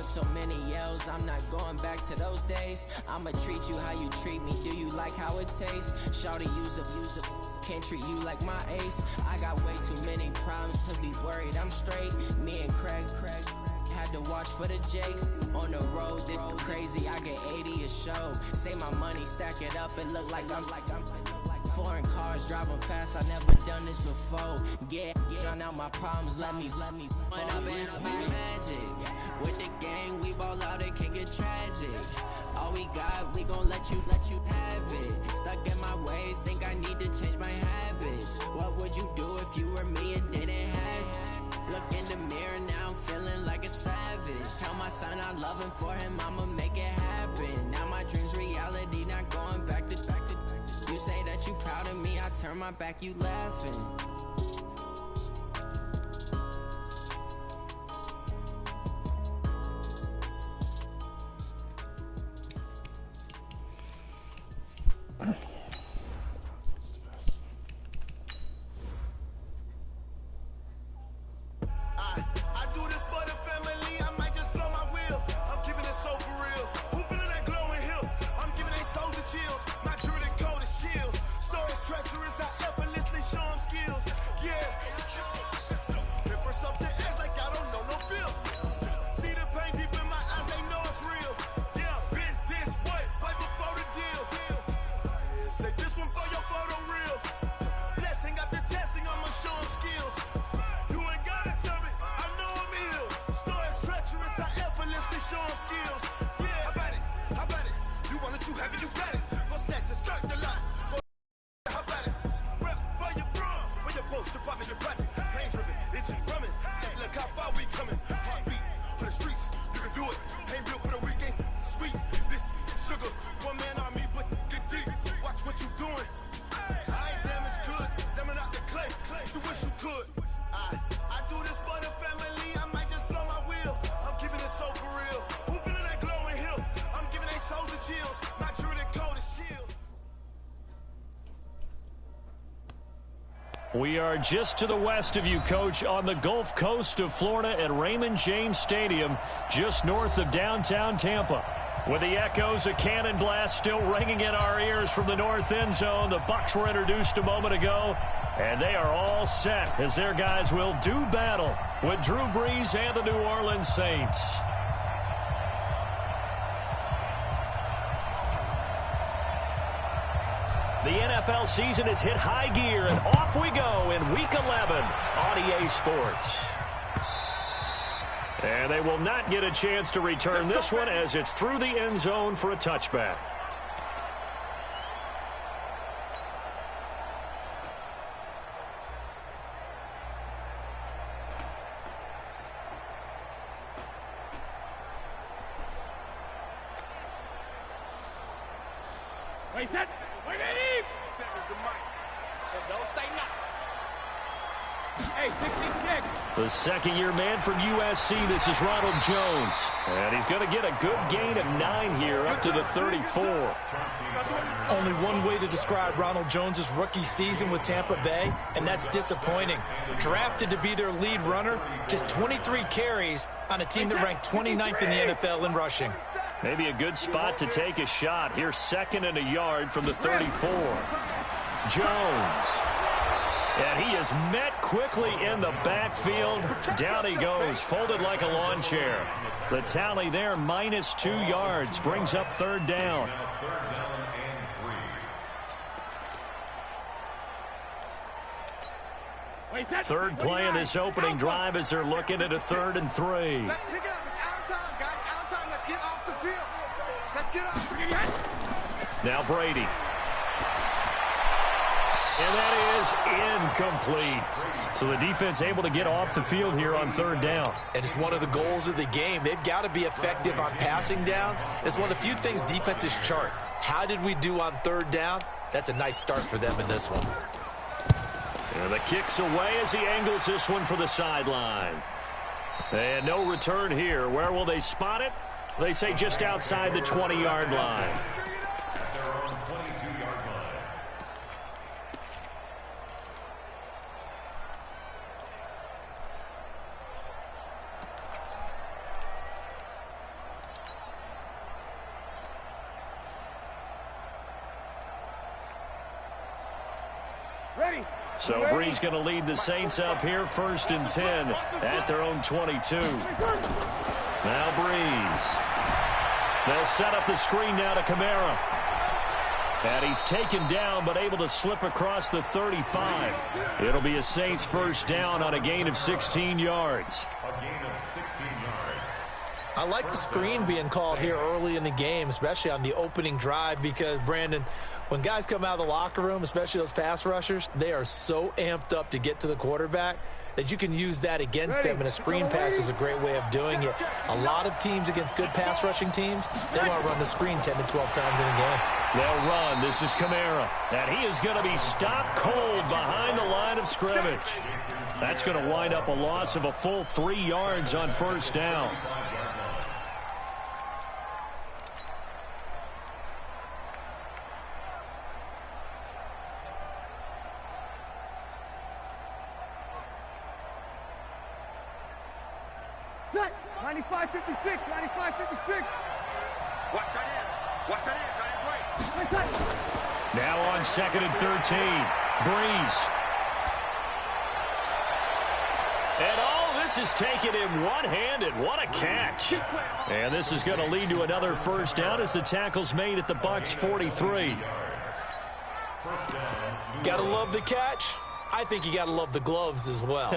so many yells, I'm not going back to those days. I'ma treat you how you treat me, do you like how it tastes? Shawty, use a, can't treat you like my ace. I got way too many problems to be worried, I'm straight. Me and Craig had to watch for the Jakes. On the road, this crazy, I get 80 a show. Say my money, stack it up, it look like I'm foreign cars, driving fast, I never done this before. Get out my problems, let me When up and magic. With the gang, we ball out, it can get tragic. All we got, we gon' let you have it. Stuck in my ways, think I need to change my habits. What would you do if you were me and didn't have it? Look in the mirror, now I'm feeling like a savage. Tell my son I love him, for him I'ma make it happen. Now my dream's reality, not going back to. You say that you proud of me, I turn my back, you laughing. We are just to the west of you, Coach, on the Gulf Coast of Florida at Raymond James Stadium, just north of downtown Tampa. With the echoes of cannon blast still ringing in our ears from the north end zone, the Bucs were introduced a moment ago, and they are all set as their guys will do battle with Drew Brees and the New Orleans Saints. The NFL season has hit high gear, and off we go in Week 11 on EA Sports. And they will not get a chance to return this one as it's through the end zone for a touchback. Wait, that. Wait, Eddie! Is the mic, so don't say nothing. Hey, 16 kick. The second-year man from USC, this is Ronald Jones. And he's going to get a good gain of 9 here, up to the 34. Only one way to describe Ronald Jones' rookie season with Tampa Bay, and that's disappointing. Drafted to be their lead runner, just 23 carries on a team that ranked 29th in the NFL in rushing. Maybe a good spot to take a shot. Here's 2nd and a yard from the 34. Jones. And he is met quickly in the backfield. Down he goes, folded like a lawn chair. The tally there, -2 yards, brings up 3rd down. Third play in this opening drive as they're looking at a 3rd and 3. Let's pick it up. It's our time, guys. Our time. Let's get off the field. Let's get off. Now Brady. And that is incomplete. So the defense able to get off the field here on 3rd down. And it's one of the goals of the game. They've got to be effective on passing downs. It's one of the few things defenses chart. How did we do on 3rd down? That's a nice start for them in this one. And the kick's away as he angles this one for the sideline. And no return here. Where will they spot it? They say just outside the 20-yard line. So Brees going to lead the Saints up here, 1st and 10 at their own 22. Now Brees. They'll set up the screen now to Kamara. And he's taken down, but able to slip across the 35. It'll be a Saints first down on a gain of 16 yards. I like the screen being called here early in the game, especially on the opening drive, because, Brandon, when guys come out of the locker room, especially those pass rushers, they are so amped up to get to the quarterback that you can use that against them, and a screen pass is a great way of doing it. A lot of teams against good pass rushing teams, they want to run the screen 10 to 12 times in a game. They'll run. This is Kamara. And he is going to be stopped cold behind the line of scrimmage. That's going to wind up a loss of a full 3 yards on first down. Set. 95-56. 95-56. Watch that in. Watch that in. Got his way. Now on 2nd and 13. Brees. And all this is taken in one-handed. What a catch. And this is going to lead to another first down as the tackle's made at the Bucs 43. Gotta love the catch. I think you got to love the gloves as well.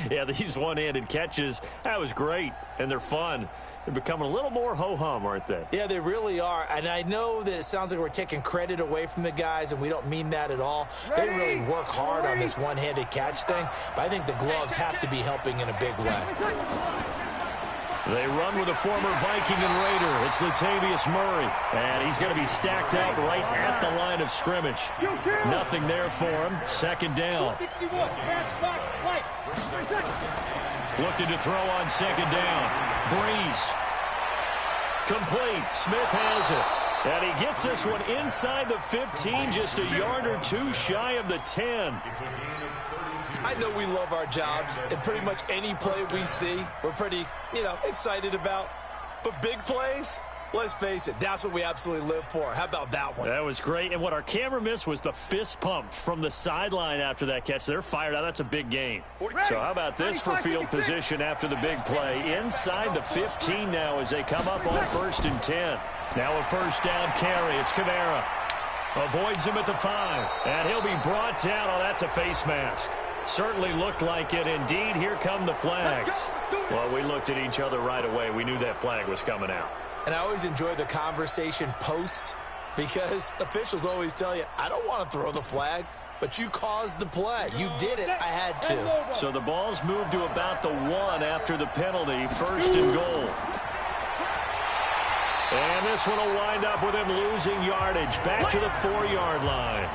Yeah, these one-handed catches, that was great, and they're fun. They're becoming a little more ho-hum, aren't they? Yeah, they really are, and I know that it sounds like we're taking credit away from the guys, and we don't mean that at all. They really work hard on this one-handed catch thing, but I think the gloves have to be helping in a big way. They run with a former Viking and Raider. It's Latavius Murray. And he's going to be stacked up right at the line of scrimmage. Nothing there for him. 2nd down. Looking to throw on 2nd down. Brees. Complete. Smith has it. And he gets this one inside the 15, just a yard or two shy of the 10. I know we love our jobs, and pretty much any play we see, we're pretty, excited about. But big plays, let's face it, that's what we absolutely live for. How about that one? That was great, and what our camera missed was the fist pump from the sideline after that catch. They're fired out. That's a big gain. So how about this for field position after the big play? Inside the 15 now as they come up on 1st and 10. Now a first down carry. It's Kamara. Avoids him at the 5, and he'll be brought down. Oh, that's a face mask. Certainly looked like it. Indeed, here come the flags. Well, we looked at each other right away. We knew that flag was coming out. And I always enjoy the conversation post, because officials always tell you, I don't want to throw the flag, but you caused the play. You did it. I had to. So the ball's moved to about the 1 after the penalty. 1st and goal. And this one will wind up with him losing yardage. Back to the 4-yard line.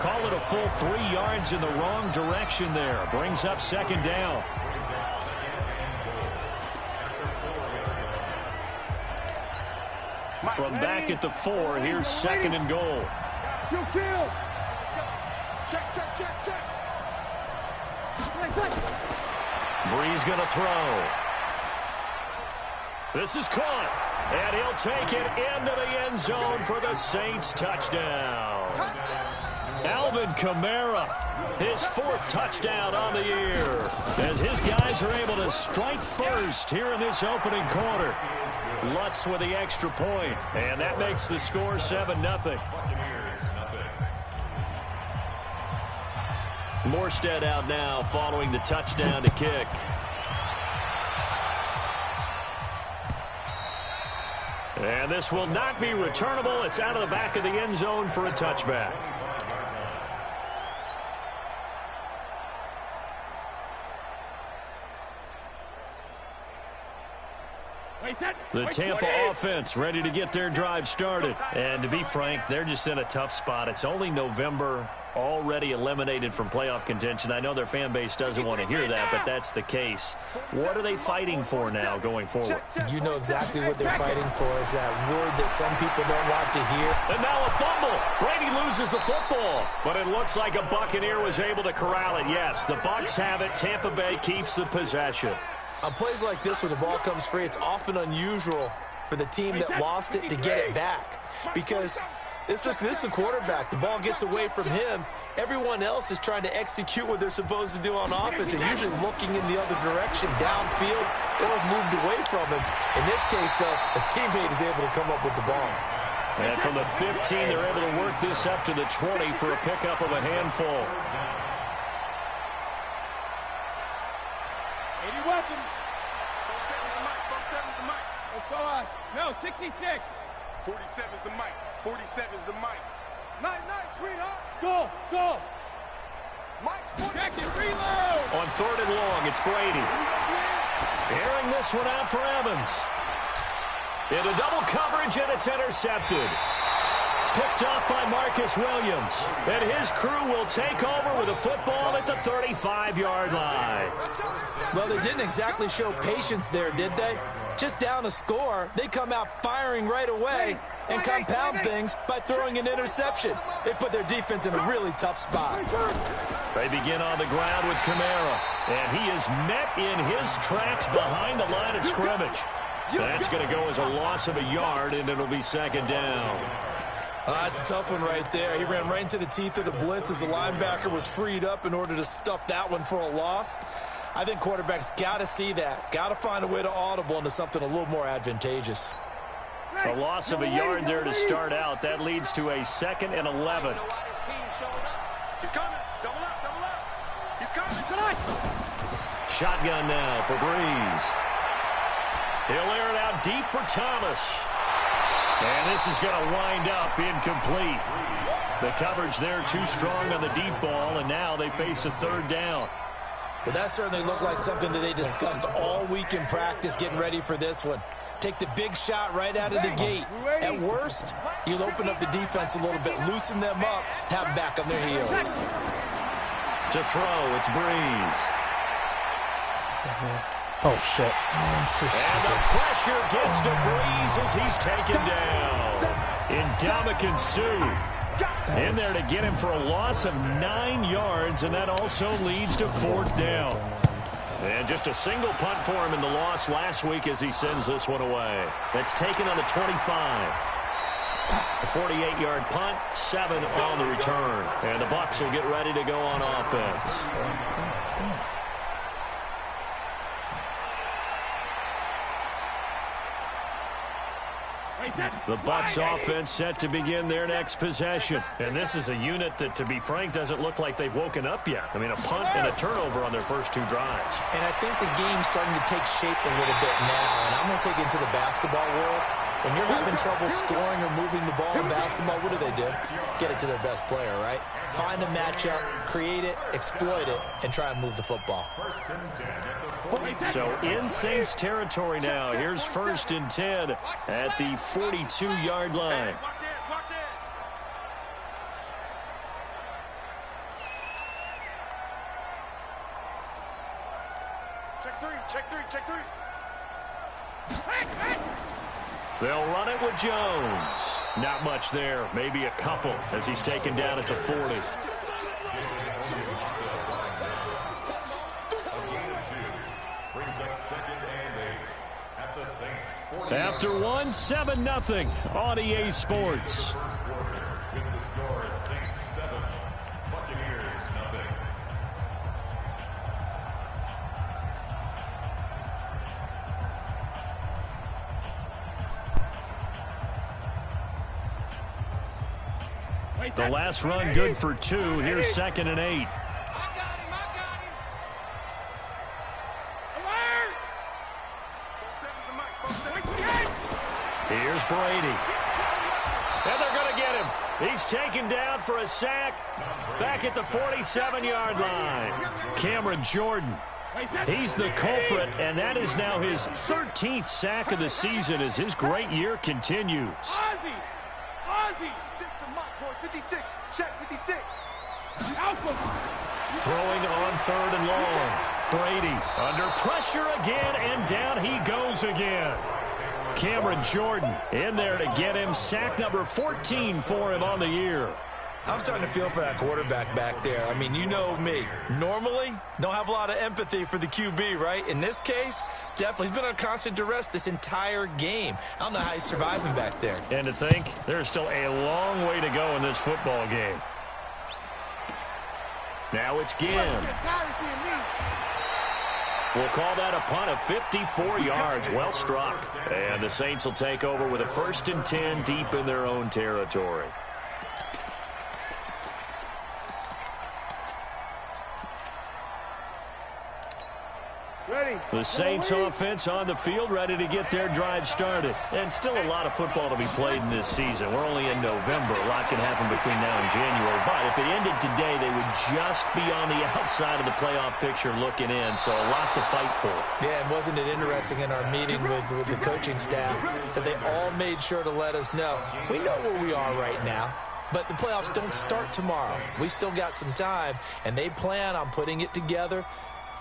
Call it a full 3 yards in the wrong direction there. Brings up 2nd down. From back at the 4, here's 2nd and goal. Kill. Check. Brees going to throw. This is caught. And he'll take it into the end zone for the Saints touchdown. Alvin Kamara, his 4th touchdown on the year, as his guys are able to strike first here in this opening quarter. Lutz with the extra point, and that makes the score 7-0. Morstead out now following the touchdown to kick. And this will not be returnable. It's out of the back of the end zone for a touchback. The Tampa offense ready to get their drive started. And to be frank, they're just in a tough spot. It's only November, already eliminated from playoff contention. I know their fan base doesn't want to hear that, but that's the case. What are they fighting for now going forward? You know exactly what they're fighting for, is that word that some people don't want to hear. And now a fumble. Brady loses the football, but it looks like a Buccaneer was able to corral it. Yes, the Bucs have it. Tampa Bay keeps the possession. On plays like this, when the ball comes free, it's often unusual for the team that lost it to get it back, because this is the quarterback. The ball gets away from him, Everyone else is trying to execute what they're supposed to do on offense and usually looking in the other direction, downfield, or have moved away from him. In this case, though, a teammate is able to come up with the ball. And from the 15, they're able to work this up to the 20 for a pickup of a handful. 80 weapons. 47's the mic. 47's the mic. Let's go on. No, 66. 47's the mic. 47's the mic. Night, sweetheart. Go. Mike's check it, reload. On 3rd and long, it's Brady. Airing this one out for Evans. Into double coverage, and it's intercepted. Picked off by Marcus Williams. And his crew will take over with a football at the 35-yard line. Well, they didn't exactly show patience there, did they? Just down a score, they come out firing right away and compound things by throwing an interception. They put their defense in a really tough spot. They begin on the ground with Kamara, and he is met in his tracks behind the line of scrimmage. That's going to go as a loss of a yard, and it'll be 2nd down. That's a tough one right there. He ran right into the teeth of the blitz as the linebacker was freed up in order to stuff that one for a loss. I think quarterbacks got to see that. Got to find a way to audible into something a little more advantageous. A loss of a yard there to start out. That leads to a 2nd and 11. He's coming. Double up. He's coming tonight. Shotgun now for Breeze. He'll air it out deep for Thomas. And this is going to wind up incomplete. The coverage there too strong on the deep ball, and now they face a 3rd down. Well, that certainly looked like something that they discussed all week in practice getting ready for this one. Take the big shot right out of the gate. At worst, you'll open up the defense a little bit, loosen them up, have them back on their heels. To throw, it's Breeze. Oh, shit. And the pressure gets to Breeze as he's taken down. Ndamukong Suh in there to get him for a loss of 9 yards, and that also leads to 4th down. And just a single punt for him in the loss last week as he sends this one away. That's taken on the 25. A 48-yard punt, 7 on the return. And the Bucs will get ready to go on offense. The Bucs offense set to begin their next possession. And this is a unit that, to be frank, doesn't look like they've woken up yet. I mean, a punt and a turnover on their first 2 drives. And I think the game's starting to take shape a little bit now. And I'm going to take it into the basketball world. When you're having trouble scoring or moving the ball in basketball, what do? Get it to their best player, right? Find a matchup, create it, exploit it, and try and move the football. So in Saints territory now. Here's 1st and 10 at the 42-yard line. Watch it. Check three. They'll run it with Jones. Not much there. Maybe a couple as he's taken down at the 40. After 1, 7-0 on EA Sports. With the score, Saints 7, Buccaneers 0. The last run good for 2. Here's 2nd and 8. I got him. Here's Brady. And they're going to get him. He's taken down for a sack back at the 47-yard line. Cameron Jordan. He's the culprit, and that is now his 13th sack of the season as his great year continues. Ozzie! 56. Check 56. Throwing on 3rd and long. Brady under pressure again, and down he goes again. Cameron Jordan in there to get him. Sack number 14 for him on the year. I'm starting to feel for that quarterback back there. I mean, you know me. Normally, don't have a lot of empathy for the QB, right? In this case, definitely. He's been under constant duress this entire game. I don't know how he's surviving back there. And to think, there's still a long way to go in this football game. Now it's Ginn. We'll call that a punt of 54 yards. Well struck. And the Saints will take over with a 1st and 10 deep in their own territory. The Saints offense on the field, ready to get their drive started. And still a lot of football to be played in this season. We're only in November. A lot can happen between now and January. But if it ended today, they would just be on the outside of the playoff picture looking in. So a lot to fight for. Yeah, and wasn't it interesting in our meeting with the coaching staff that they all made sure to let us know. We know where we are right now. But the playoffs don't start tomorrow. We still got some time, and they plan on putting it together,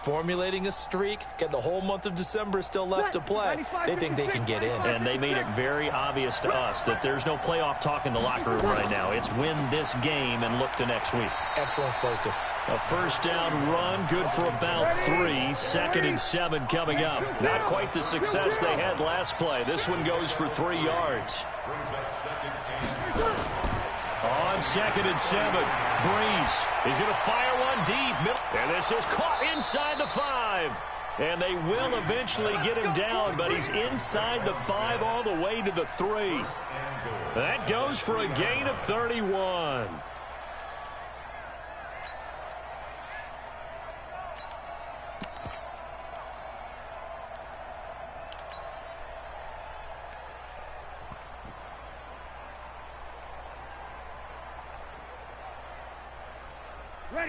formulating a streak, getting the whole month of December still left to play. They think they can get in. And they made it very obvious to us that there's no playoff talk in the locker room right now. It's win this game and look to next week. Excellent focus. A 1st down run, good for about 3. 2nd and 7 coming up. Not quite the success they had last play. This one goes for 3 yards. On 2nd and 7, Brees is going to fire one deep. And this is caught inside the 5. And they will eventually get him down, but he's inside the 5 all the way to the 3. That goes for a gain of 31.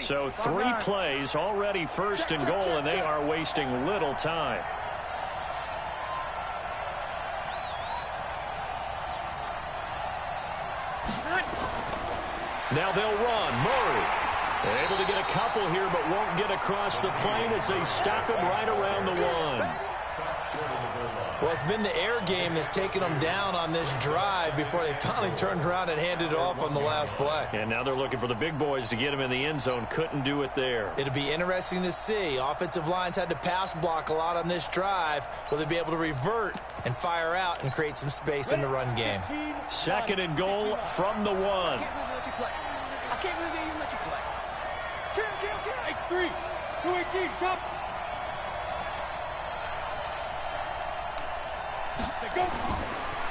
So 3 plays, already 1st and goal, and they are wasting little time. Now they'll run. Murray able to get a couple here, but won't get across the plane as they stop him right around the 1. Well, it's been the air game that's taken them down on this drive before they finally turned around and handed it off on the last play. And now they're looking for the big boys to get him in the end zone. Couldn't do it there. It'll be interesting to see. Offensive lines had to pass block a lot on this drive. Will they be able to revert and fire out and create some space in the run game? 2nd and goal from the 1. I can't believe they even let you play. X3, 218, jump.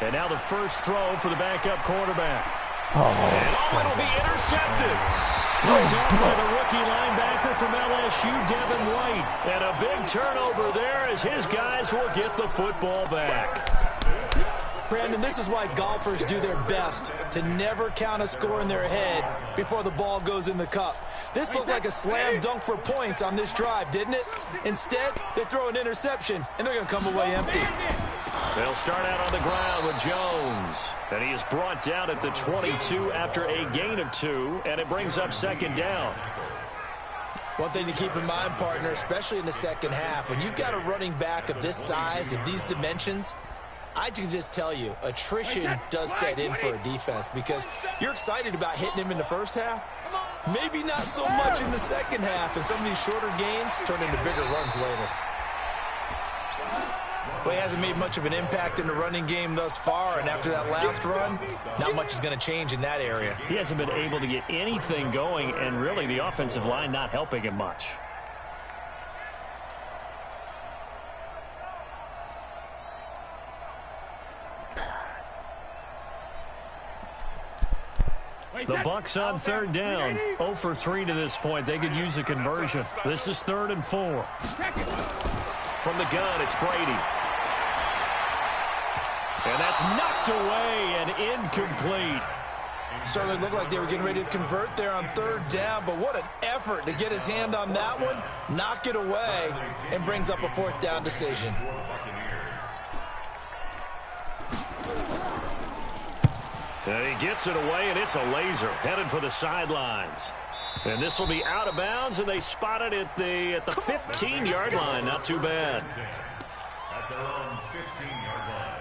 And now the 1st throw for the backup quarterback. And it'll be intercepted. Throws out by the rookie linebacker from LSU, Devin White. And a big turnover there as his guys will get the football back. Brandon, this is why golfers do their best to never count a score in their head before the ball goes in the cup. This looked like a slam dunk for points on this drive, didn't it? Instead, they throw an interception, and they're going to come away empty. They'll start out on the ground with Jones. And he is brought down at the 22 after a gain of 2, and it brings up 2nd down. One thing to keep in mind, partner, especially in the second half, when you've got a running back of this size, of these dimensions, I can just tell you, attrition does set in for a defense because you're excited about hitting him in the first half. Maybe not so much in the second half, and some of these shorter gains turn into bigger runs later. Well, he hasn't made much of an impact in the running game thus far, and after that last run, not much is going to change in that area. He hasn't been able to get anything going, and really the offensive line not helping him much. The Bucks on 3rd down. 0 for 3 to this point. They could use a conversion. This is 3rd and 4. From the gun, it's Brady. And that's knocked away and incomplete. Certainly looked like they were getting ready to convert there on 3rd down, but what an effort to get his hand on that one, knock it away, and brings up a 4th down decision. And he gets it away, and it's a laser headed for the sidelines. And this will be out of bounds, and they spot it at the 15-yard line. Not too bad. At their own 15-yard line.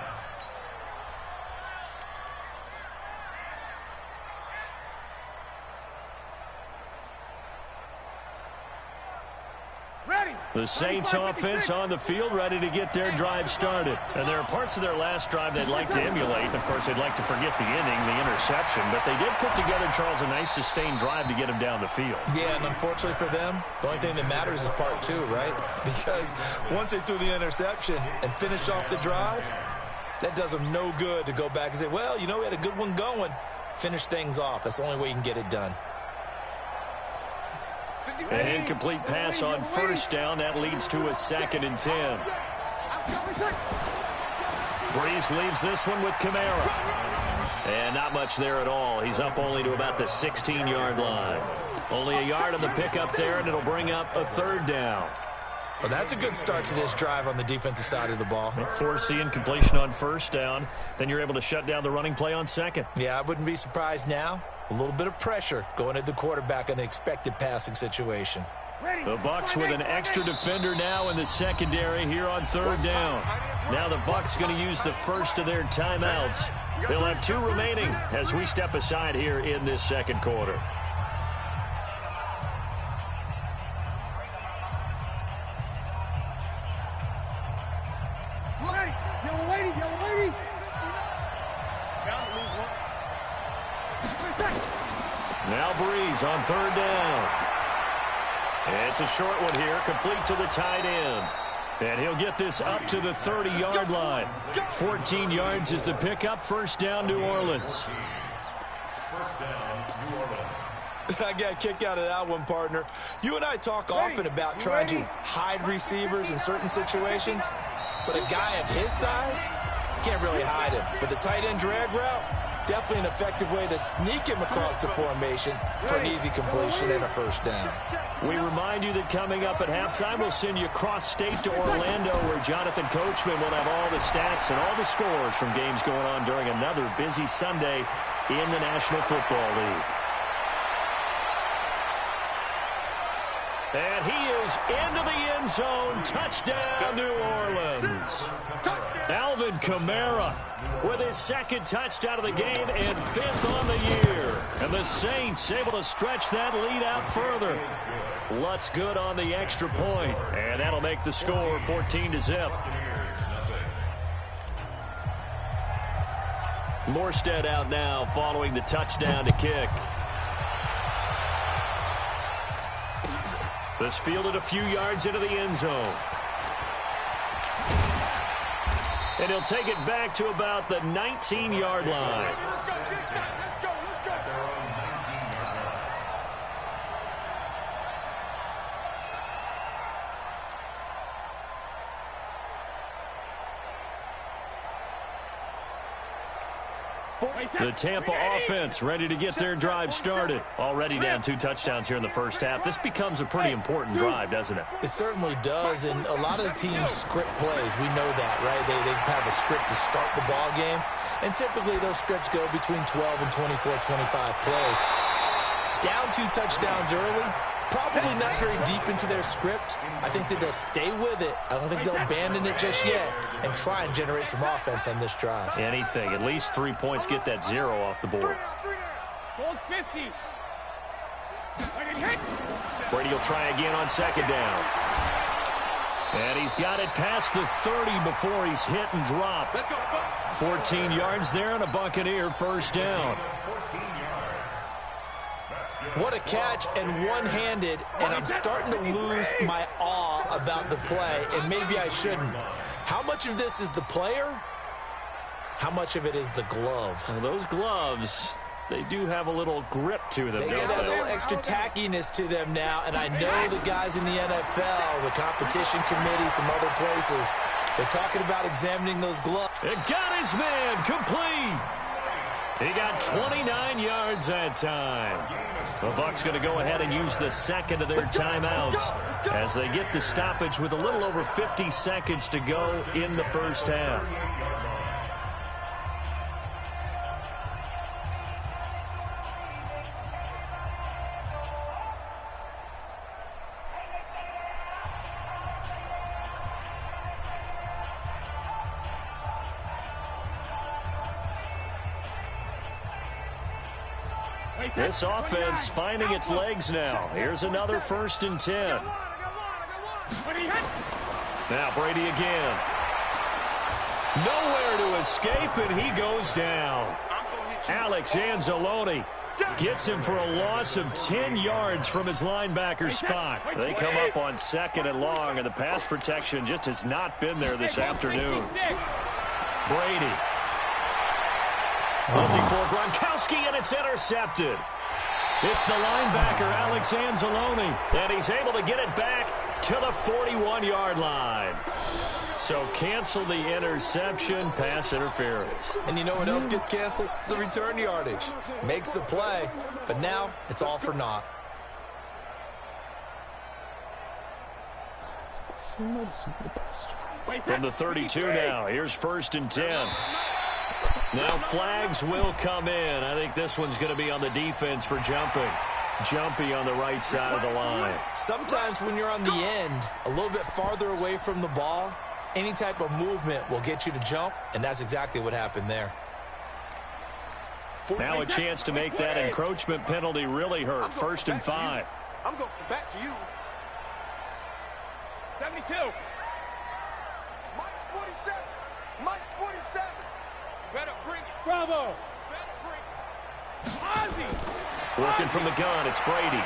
The Saints offense on the field, ready to get their drive started. And there are parts of their last drive they'd like to emulate. Of course, they'd like to forget the inning, the interception. But they did put together, Charles, a nice sustained drive to get them down the field. Yeah, and unfortunately for them, the only thing that matters is part two, right? Because once they threw the interception and finished off the drive, that does them no good to go back and say, well, you know, we had a good one going. Finish things off. That's the only way you can get it done. An incomplete pass on first down. That leads to a 2nd and 10. Breeze leaves this one with Kamara. And not much there at all. He's up only to about the 16-yard line. Only a yard on the pickup there, and it'll bring up a 3rd down. Well, that's a good start to this drive on the defensive side of the ball. Force the incompletion on first down. Then you're able to shut down the running play on second. Yeah, I wouldn't be surprised now. A little bit of pressure going at the quarterback in an expected passing situation. The Bucs with an extra defender now in the secondary here on 3rd down. Now the Bucs going to use the first of their timeouts. They'll have 2 remaining as we step aside here in this second quarter. Now Breeze on 3rd down. It's a short one here, complete to the tight end. And he'll get this up to the 30-yard line. 14 yards is the pickup. First down, New Orleans. First down, New Orleans. I got a kick out of that one, partner. You and I talk often about trying to hide receivers in certain situations, but a guy of his size can't really hide him. But the tight end drag route, definitely an effective way to sneak him across the formation for an easy completion and a first down. We remind you that coming up at halftime, we'll send you cross-state to Orlando, where Jonathan Coachman will have all the stats and all the scores from games going on during another busy Sunday in the National Football League. And he is into the end zone. Touchdown, New Orleans. Alvin Kamara with his 2nd touchdown of the game and 5th on the year. And the Saints able to stretch that lead out further. Lutz good on the extra point, and that'll make the score 14-0. Morstead out now following the touchdown to kick. This fielded a few yards into the end zone. And he'll take it back to about the 19-yard line. The Tampa offense ready to get their drive started. Already down 2 touchdowns here in the first half. This becomes a pretty important drive, doesn't it? It certainly does, and a lot of the teams script plays. We know that, right? They have a script to start the ball game, and typically those scripts go between 12 and 24, 25 plays. Down 2 touchdowns early, probably not very deep into their script. I think that they'll stay with it. I don't think they'll abandon it just yet and try and generate some offense on this drive. Anything. At least 3 points, get that 0 off the board. Brady will try again on 2nd down. And he's got it past the 30 before he's hit and dropped. 14 yards there and a Buccaneer first down. What a catch, and one-handed, and I'm starting to lose my awe about the play, and maybe I shouldn't. How much of this is the player? How much of it is the glove? Well, those gloves, they do have a little grip to them, They don't get a they? little extra tackiness to them now, and I know the guys in the NFL, the competition committee, some other places, they're talking about examining those gloves. It got his man complete. He got 29 yards that time. The Bucs going to go ahead and use the 2nd of their timeouts as they get the stoppage with a little over 50 seconds to go in the first half. This offense finding its legs now. Here's another 1st and 10. Now Brady again. Nowhere to escape, and he goes down. Alex Anzalone gets him for a loss of 10 yards from his linebacker spot. They come up on 2nd and long, and the pass protection just has not been there this afternoon. Brady. Looking for Gronkowski, and it's intercepted. It's the linebacker, Alex Anzalone, and he's able to get it back to the 41-yard line. So cancel the interception, pass interference. And you know what else gets canceled? The return yardage. Makes the play, but now it's all for naught. From the 32 now, here's 1st and 10. Now flags will come in. I think this one's going to be on the defense for jumping. Jumpy on the right side of the line. Sometimes when you're on the end, a little bit farther away from the ball, any type of movement will get you to jump, and that's exactly what happened there. Now a chance to make that encroachment penalty really hurt. 1st and 5. I'm going back to you. 72. Mike's 47. Mike's 47. Better bring it. Bravo. Better bring it. Ozzie. Working from the gun, it's Brady.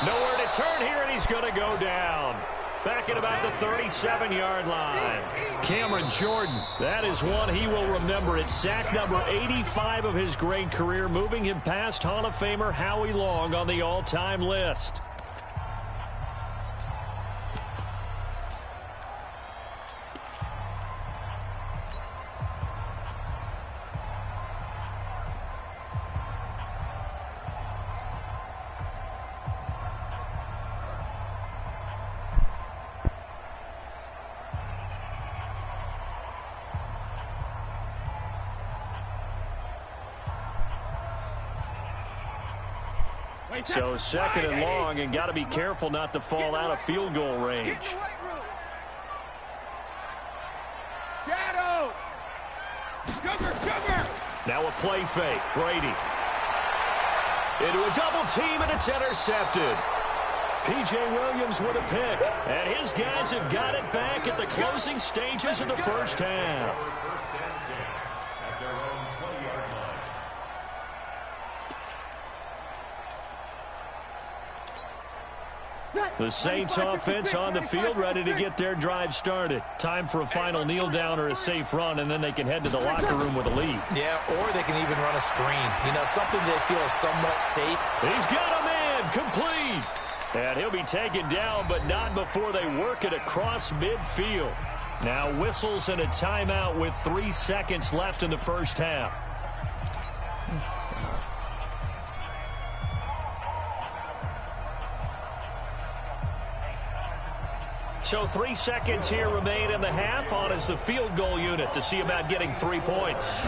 Nowhere to turn here, and he's going to go down. Back at about the 37-yard line. Cameron Jordan, that is one he will remember. It's sack number 85 of his great career, moving him past Hall of Famer Howie Long on the all-time list. So 2nd and long, and got to be careful not to fall out of field goal range. Shadow. Sugar. Now a play fake. Brady. Into a double team, and it's intercepted. P.J. Williams with a pick. And his guys have got it back at the closing stages of the first half. The Saints offense on the field, ready to get their drive started. Time for a final kneel down or a safe run, and then they can head to the locker room with a lead. Yeah, or they can even run a screen. You know, something they feel is somewhat safe. He's got a man, complete. And he'll be taken down, but not before they work it across midfield. Now whistles and a timeout with 3 seconds left in the first half. So 3 seconds here remain in the half. On is the field goal unit to see about getting 3 points.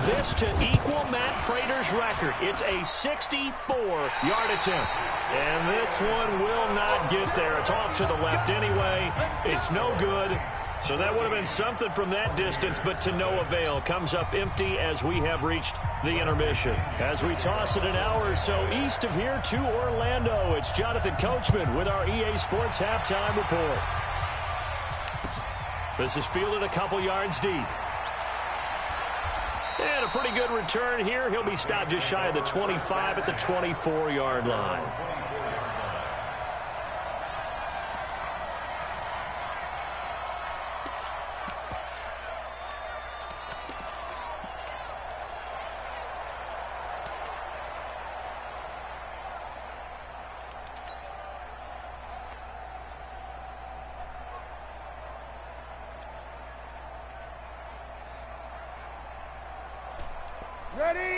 This to equal Matt Prater's record. It's a 64-yard attempt. And this one will not get there. It's off to the left anyway. It's no good. So that would have been something from that distance, but to no avail. Comes up empty as we have reached the intermission. As we toss it an hour or so east of here to Orlando, it's Jonathan Coachman with our EA Sports Halftime Report. This is fielded a couple yards deep. And a pretty good return here. He'll be stopped just shy of the 25 at the 24-yard line.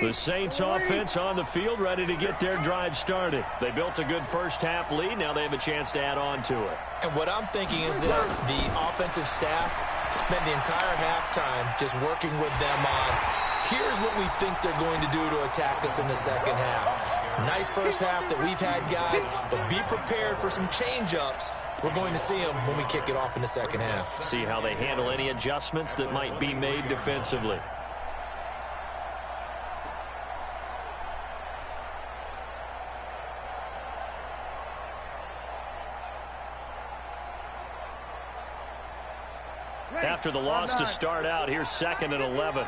The Saints offense on the field, ready to get their drive started. They built a good first half lead. Now they have a chance to add on to it. And what I'm thinking is that the offensive staff spent the entire halftime just working with them on, here's what we think they're going to do to attack us in the second half. Nice first half that we've had, guys, but be prepared for some change-ups. We're going to see them when we kick it off in the second half. See how they handle any adjustments that might be made defensively. after the loss to start out. Here's 2nd and 11.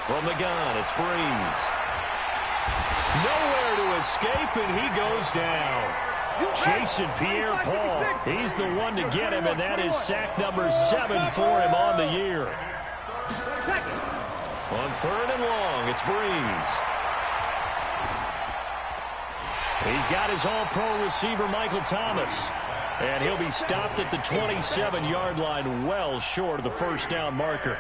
From the gun, it's Breeze. Nowhere to escape, and he goes down. Jason Pierre-Paul, he's the one to get him, and that is sack number 7 for him on the year. On 3rd and long, it's Breeze. He's got his all-pro receiver, Michael Thomas. And he'll be stopped at the 27-yard line, well short of the first down marker.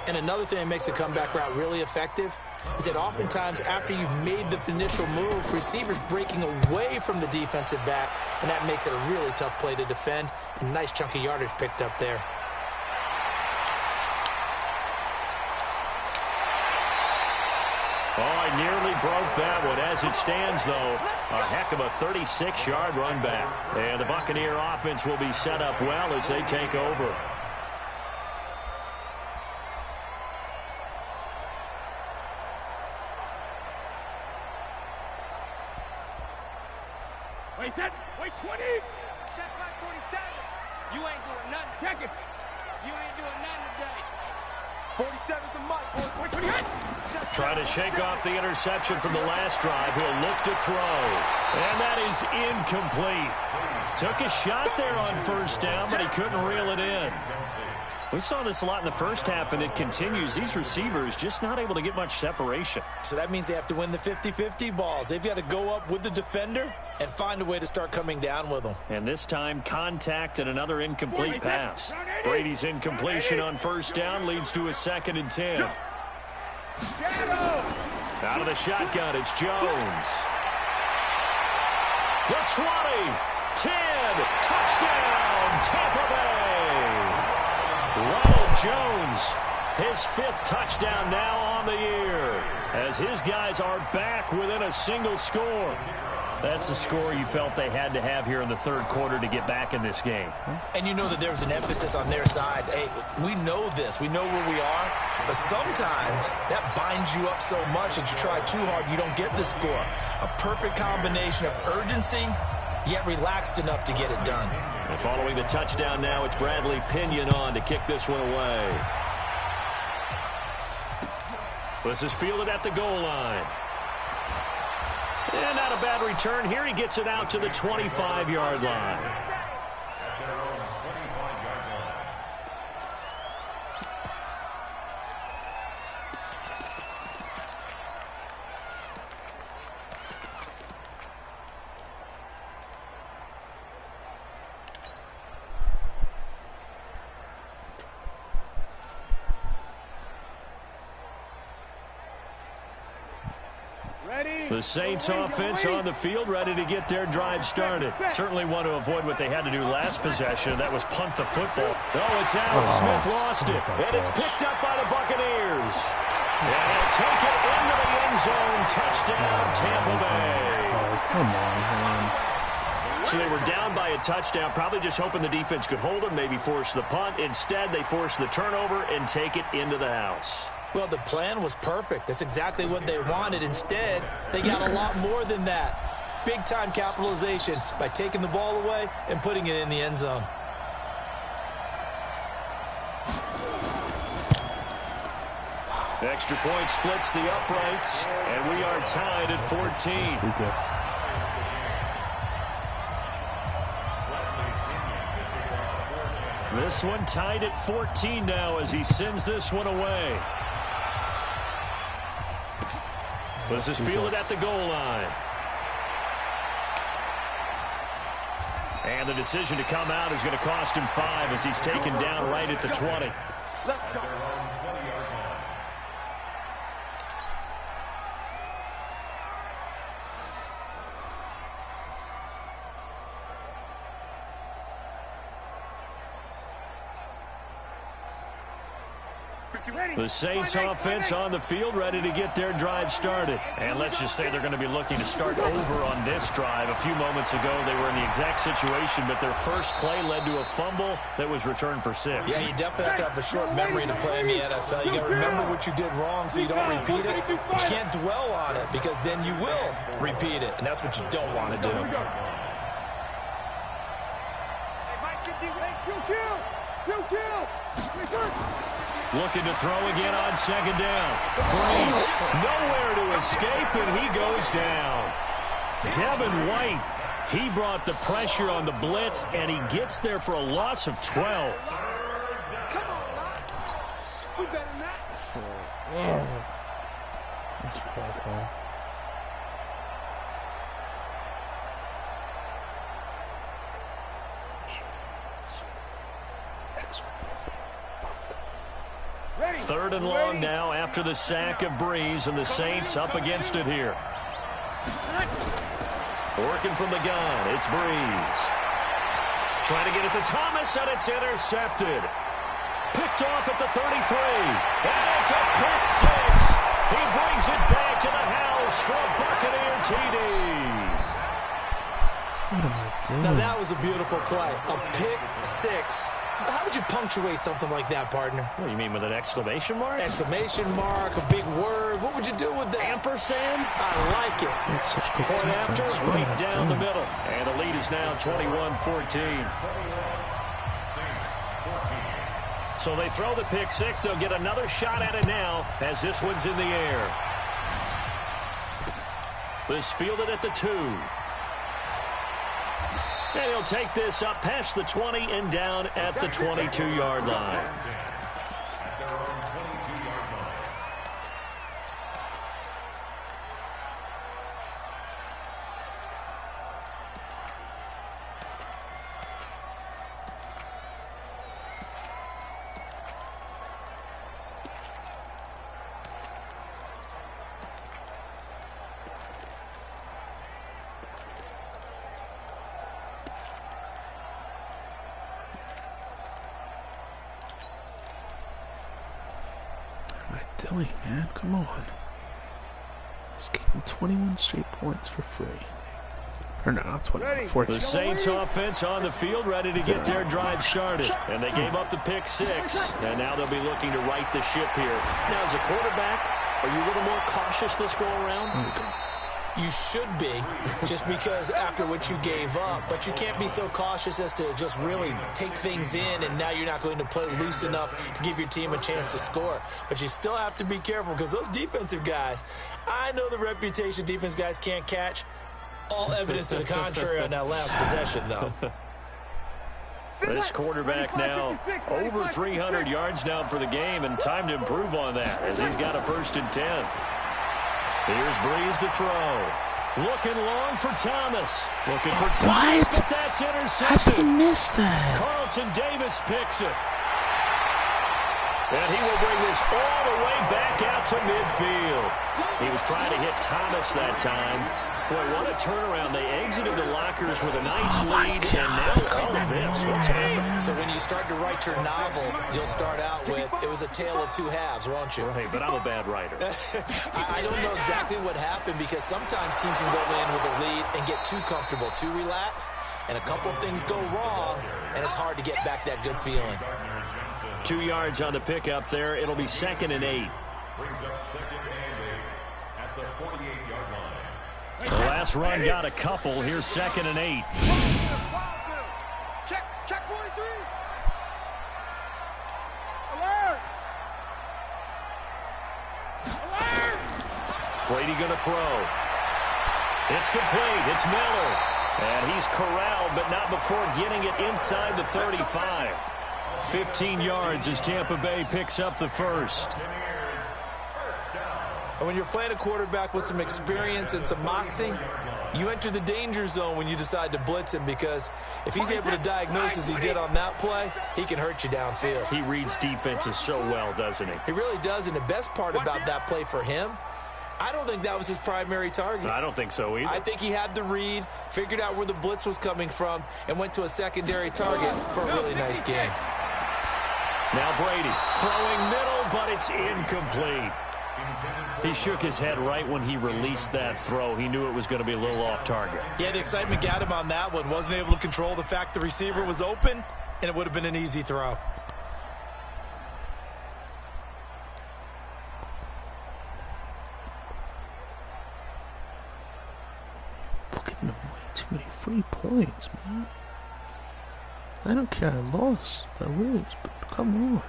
And another thing that makes a comeback route really effective is that oftentimes after you've made the initial move, receivers breaking away from the defensive back, and that makes it a really tough play to defend. A nice chunk of yardage picked up there. Oh, I nearly broke that one. As it stands, though, a heck of a 36-yard run back. And the Buccaneer offense will be set up well as they take over. Wait, set. Wait, 20. Check back 47. You ain't doing nothing. Check it. You ain't doing nothing today. 47's the mic, boys. Wait, 28. Trying to shake off the interception from the last drive. He'll look to throw. And that is incomplete. Took a shot there on first down, but he couldn't reel it in. We saw this a lot in the first half, and it continues. These receivers just not able to get much separation. So that means they have to win the 50-50 balls. They've got to go up with the defender and find a way to start coming down with them. And this time, contact and another incomplete pass. Brady's incompletion on first down leads to a 2nd and 10. Out of the shotgun, it's Jones. The 20, 10, touchdown, Tampa Bay. Ronald Jones, his 5th touchdown now on the year, as his guys are back within a single score. That's a score you felt they had to have here in the 3rd quarter to get back in this game. And you know that there was an emphasis on their side. Hey, we know this. We know where we are. But sometimes that binds you up so much that you try too hard, you don't get the score. A perfect combination of urgency, yet relaxed enough to get it done. And following the touchdown now, it's Bradley Pinion on to kick this one away. This is fielded at the goal line. And not a bad return here. He gets it out to the 25-yard line. The Saints offense on the field, ready to get their drive started. Certainly want to avoid what they had to do last possession. That was punt the football. Oh, it's out. Smith lost it. And it's picked up by the Buccaneers. And they'll take it into the end zone. Touchdown, Tampa Bay. Oh, come on, man. So they were down by a touchdown, probably just hoping the defense could hold them, maybe force the punt. Instead, they force the turnover and take it into the house. Well, the plan was perfect. That's exactly what they wanted. Instead, they got a lot more than that. Big-time capitalization by taking the ball away and putting it in the end zone. The extra point splits the uprights, and we are tied at 14. This one tied at 14 now as he sends this one away. This is fielded at the goal line. And the decision to come out is going to cost him 5 as he's taken down right at the 20. Let's go. The Saints offense on the field, ready to get their drive started. And let's just say they're going to be looking to start over on this drive. A few moments ago, they were in the exact situation, but their first play led to a fumble that was returned for 6. Yeah, you definitely have to have the short memory to play in the NFL. You got to remember what you did wrong so you don't repeat it. But you can't dwell on it because then you will repeat it, and that's what you don't want to do. Looking to throw again on second down. Breeze nowhere to escape, and he goes down. Devin White, he brought the pressure on the blitz, and he gets there for a loss of 12. Come on, Locke. We better than that. That's crap, Third and long now after the sack of Breeze, and the Saints up against it here. Working from the gun, it's Breeze. Trying to get it to Thomas, and it's intercepted. Picked off at the 33, and it's a pick six. He brings it back to the house for a Buccaneer TD. What am I doing? Now that was a beautiful play. A pick six. How would you punctuate something like that, partner? What do you mean, with an exclamation mark? Exclamation mark, a big word. What would you do with that? Ampersand? I like it. That's such good Point after, defense. What am right I down the doing? middle. And the lead is now 21-14. So they throw the pick six. They'll get another shot at it now as this one's in the air. This fielded at the 2. And he'll take this up past the 20 and down at the 22-yard line. Doing, man? Come on. Just gave him 21 straight points for free. Or no, not 21, 14. The Saints offense on the field, ready to get their drive started. And they gave up the pick six. And now they'll be looking to right the ship here. Now, as a quarterback, are you a little more cautious this go around? There we go. You should be, just because after what you gave up. But you can't be so cautious as to just really take things in, and now you're not going to play loose enough to give your team a chance to score. But you still have to be careful, because those defensive guys, I know the reputation defense guys can't catch. All evidence to the contrary on that last possession, though. This quarterback now over 300 yards now for the game, and time to improve on that as he's got a 1st and 10. Here's Breeze to throw. Looking long for Thomas. Looking for Thomas, What? but that's How intercepted. did he miss that? Carlton Davis picks it. And he will bring this all the way back out to midfield. He was trying to hit Thomas that time. Boy, what a turnaround. They exited the lockers with a nice lead, and now all of this. What's happening? So when you start to write your novel, you'll start out with, it was a tale of two halves, won't you? Right, but I'm a bad writer. I don't know exactly what happened, because sometimes teams can go in with a lead and get too comfortable, too relaxed, and a couple of things go wrong, and it's hard to get back that good feeling. 2 yards on the pickup there. It'll be 2nd and 8. Brings up 2nd and 8 at the 48-yard line. The last run got a couple. Here's 2nd and 8. Check 43. Alert! Alert! Brady going to throw. It's complete. It's Miller. And he's corralled, but not before getting it inside the 35. 15 yards as Tampa Bay picks up the 1st. And when you're playing a quarterback with some experience and some moxie, you enter the danger zone when you decide to blitz him, because if he's able to diagnose as he did on that play, he can hurt you downfield. He reads defenses so well, doesn't he? He really does, and the best part about that play for him, I don't think that was his primary target. I don't think so either. I think he had the read, figured out where the blitz was coming from, and went to a secondary target for a really nice game. Now Brady throwing middle, but it's incomplete. He shook his head right when he released that throw. He knew it was going to be a little off target. Yeah, the excitement got him on that one. Wasn't able to control the fact the receiver was open, and it would have been an easy throw. Fucking no way. Too many free points, man. I don't care. I lost. I lose. But come on.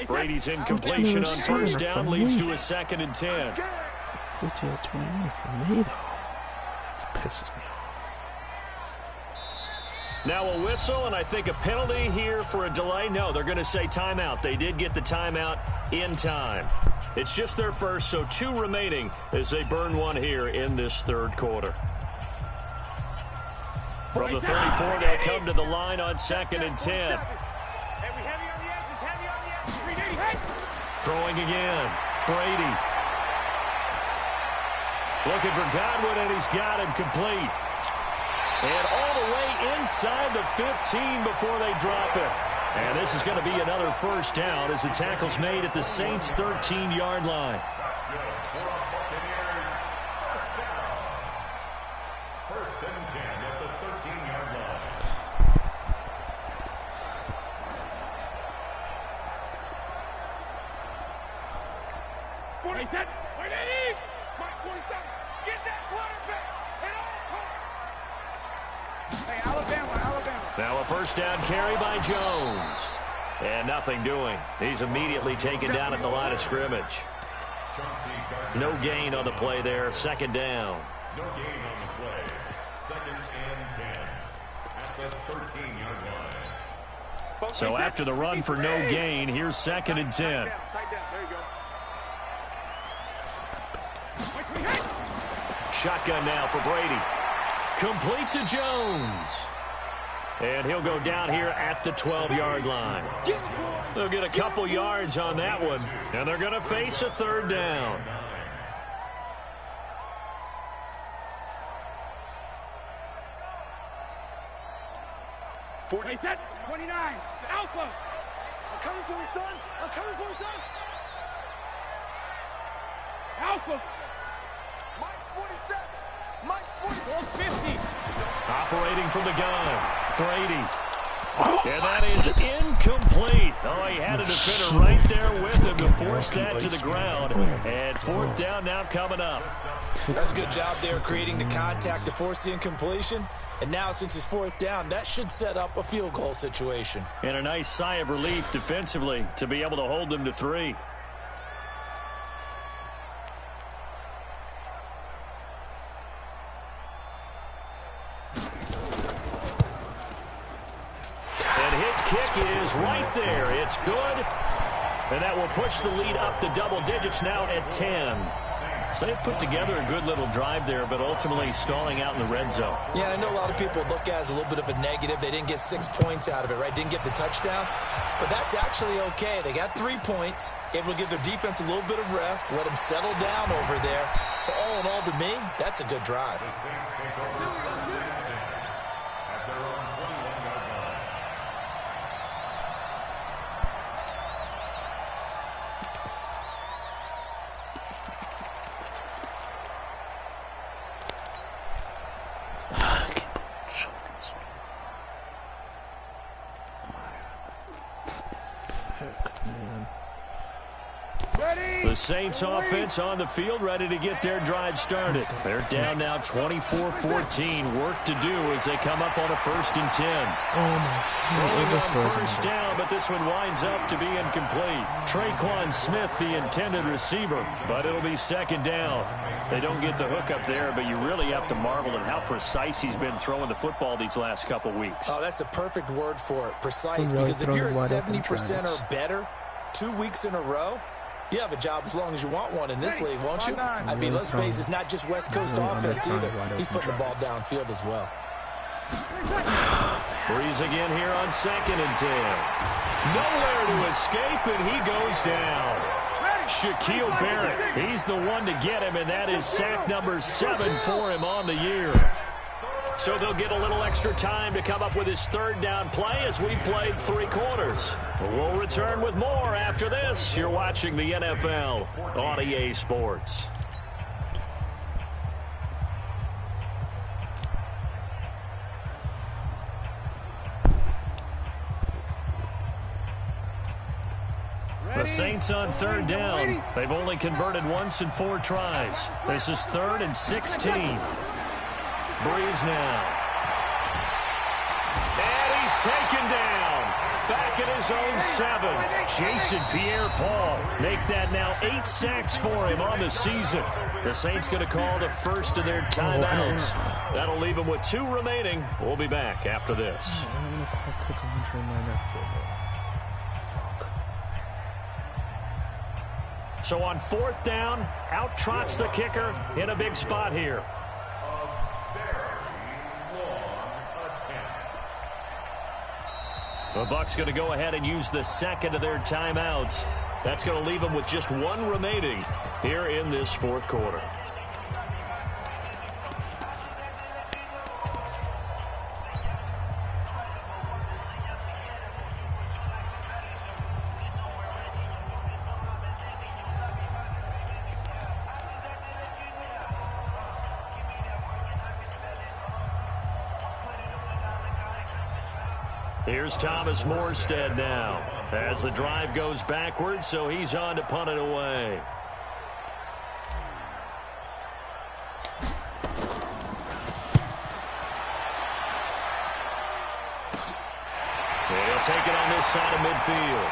Brady's incompletion on first down leads to a 2nd and 10. 15-21 for me, though. That pisses me off. Now a whistle, and I think a penalty here for a delay. No, they're going to say timeout. They did get the timeout in time. It's just their first, so 2 remaining as they burn one here in this 3rd quarter. From the 34, they'll come to the line on 2nd and 10. Throwing again. Brady. Looking for Godwin, and he's got him complete. And all the way inside the 15 before they drop it. And this is going to be another first down as the tackle's made at the Saints' 13-yard line. First and 10 at the 13-yard line. Get that quarterback at all costs. Hey, Alabama. Now a first down carry by Jones. And nothing doing. He's immediately taken down at the line of scrimmage. No gain on the play there. 2nd down. No gain on the play. 2nd and 10 at the 13-yard line. So after the run for no gain, here's 2nd and 10. Tight down. There you go. Shotgun now for Brady. Complete to Jones. And he'll go down here at the 12-yard line. They'll get a couple yards on that one, and they're going to face a 3rd down. Hey, set. 29. Alpha. I'm coming for you, son. Alpha. Mike's 47. Mike's 50. Operating from the gun, Brady. And that is incomplete. Oh, he had a defender right there with him to force that to the ground. And 4th down now coming up. That's a good job there creating the contact to force the incompletion. And now since it's 4th down, that should set up a field goal situation. And a nice sigh of relief defensively to be able to hold them to 3. Kick is right there. It's good. And that will push the lead up to double digits now at 10. So they've put together a good little drive there, but ultimately stalling out in the red zone. Yeah, I know a lot of people look at it as a little bit of a negative. They didn't get 6 points out of it, right? Didn't get the touchdown. But that's actually okay. They got 3 points, able to give their defense a little bit of rest, let them settle down over there. So all in all, to me, that's a good drive. The Saints offense on the field, ready to get their drive started. They're down now 24-14. Work to do as they come up on a 1st and 10. On first down, but this one winds up to be incomplete. Traquan Smith, the intended receiver, but it'll be 2nd down. They don't get the hook up there, but you really have to marvel at how precise he's been throwing the football these last couple weeks. Oh, that's a perfect word for it, precise, because if you're at 70% or better 2 weeks in a row, you have a job as long as you want one in this league, won't you? I mean, let's face it, it's not just West Coast offense either. He's putting the ball downfield as well. Breeze again here on 2nd and 10. Nowhere to escape, and he goes down. Shaquille Barrett, he's the one to get him, and that is sack number 7 for him on the year. So they'll get a little extra time to come up with his 3rd down play as we played 3 quarters. We'll return with more after this. You're watching the NFL on EA Sports. The Saints on 3rd down. They've only converted once in 4 tries. This is 3rd and 16. Breeze now. And he's taken down. Back at his own 7. Jason Pierre-Paul make that now 8 sacks for him on the season. The Saints going to call the first of their timeouts. That'll leave them with 2 remaining. We'll be back after this. So on 4th down, out trots the kicker in a big spot here. The Bucs going to go ahead and use the second of their timeouts. That's going to leave them with just 1 remaining here in this 4th quarter. Here's Thomas Morstead now as the drive goes backwards, so he's on to punt it away. And he'll take it on this side of midfield.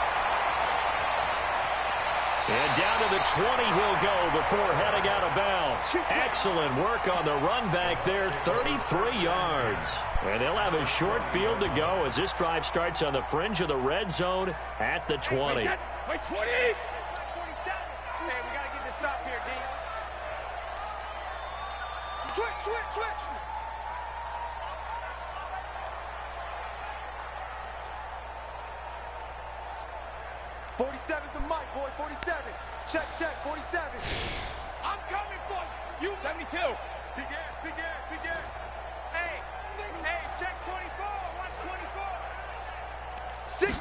And down to the 20 he'll go before heading out of bounds. Excellent work on the run back there, 33 yards. And they'll have a short field to go as this drive starts on the fringe of the red zone at the 20. Wait, 20! 47! Hey, we got to get this stop here, D. Switch! 47's the mic, boy. 47. Check. 47. I'm coming for you. 72. Big ass. Hey, check 24. Watch 24. 6.